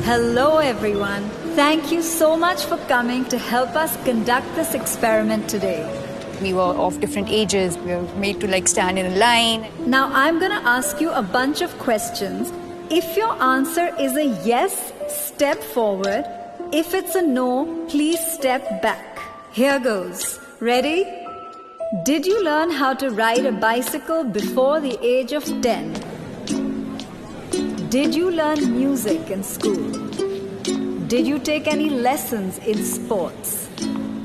Hello everyone. Thank you so much for coming to help us conduct this experiment today. We were of different ages. We were made to stand in a line. Now I'm gonna ask you a bunch of questions. If your answer is a yes, step forward. If it's a no, please step back. Here goes. Ready? Did you learn how to ride a bicycle before the age of 10? Did you learn music in school? Did you take any lessons in sports?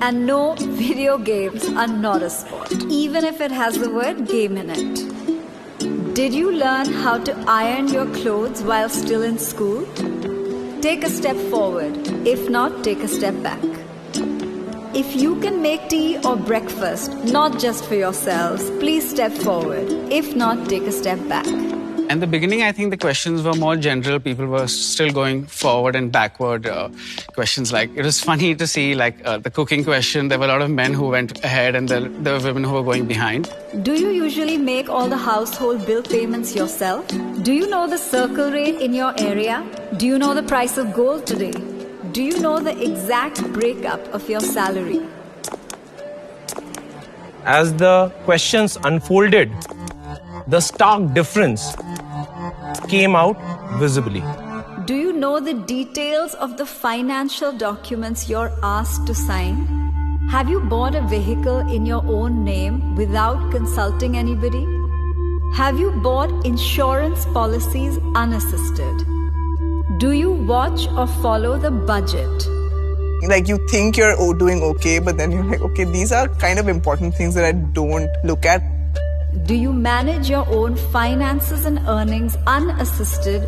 And no, video games are not a sport, even if it has the word game in it. Did you learn how to iron your clothes while still in school? Take a step forward. If not, take a step back. If you can make tea or breakfast, not just for yourselves, please step forward. If not, take a step back. In the beginning, I think the questions were more general. People were still going forward and backward. Questions it was funny to see the cooking question. There were a lot of men who went ahead and there were women who were going behind. Do you usually make all the household bill payments yourself? Do you know the circle rate in your area? Do you know the price of gold today? Do you know the exact breakup of your salary? As the questions unfolded, the stark difference came out visibly. Do you know the details of the financial documents you're asked to sign? Have you bought a vehicle in your own name without consulting anybody? Have you bought insurance policies unassisted? Do you watch or follow the budget? You think you're doing okay, but then you're like, okay, these are kind of important things that I don't look at. Do you manage your own finances and earnings unassisted?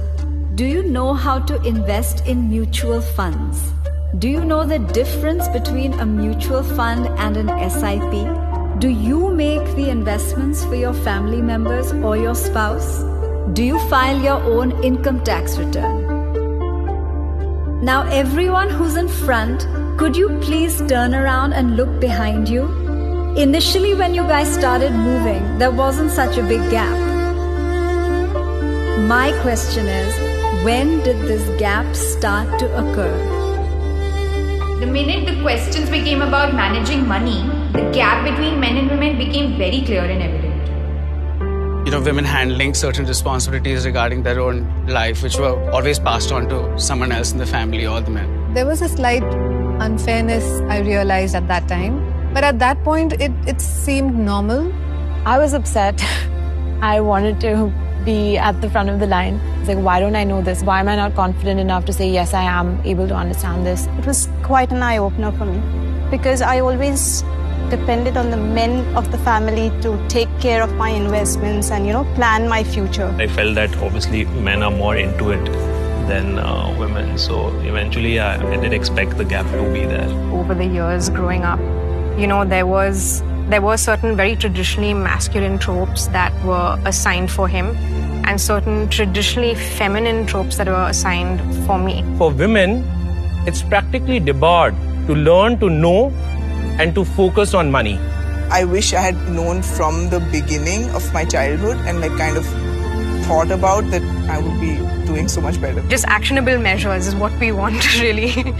Do you know how to invest in mutual funds? Do you know the difference between a mutual fund and an SIP? Do you make the investments for your family members or your spouse? Do you file your own income tax return? Now everyone who's in front, could you please turn around and look behind you? Initially when you guys started moving, there wasn't such a big gap. My question is, when did this gap start to occur? The minute the questions became about managing money, the gap between men and women became very clear and evident. Women handling certain responsibilities regarding their own life, which were always passed on to someone else in the family or the men. There was a slight unfairness I realized at that time. But at that point, it seemed normal. I was upset. I wanted to be at the front of the line. It's why don't I know this? Why am I not confident enough to say, yes, I am able to understand this? It was quite an eye-opener for me because I always depended on the men of the family to take care of my investments and, plan my future. I felt that obviously men are more into it than women. So eventually I did expect the gap to be there. Over the years growing up, there were certain very traditionally masculine tropes that were assigned for him and certain traditionally feminine tropes that were assigned for me. For women, it's practically debarred to learn to know and to focus on money. I wish I had known from the beginning of my childhood and kind of thought about that I would be doing so much better. Just actionable measures is what we want really.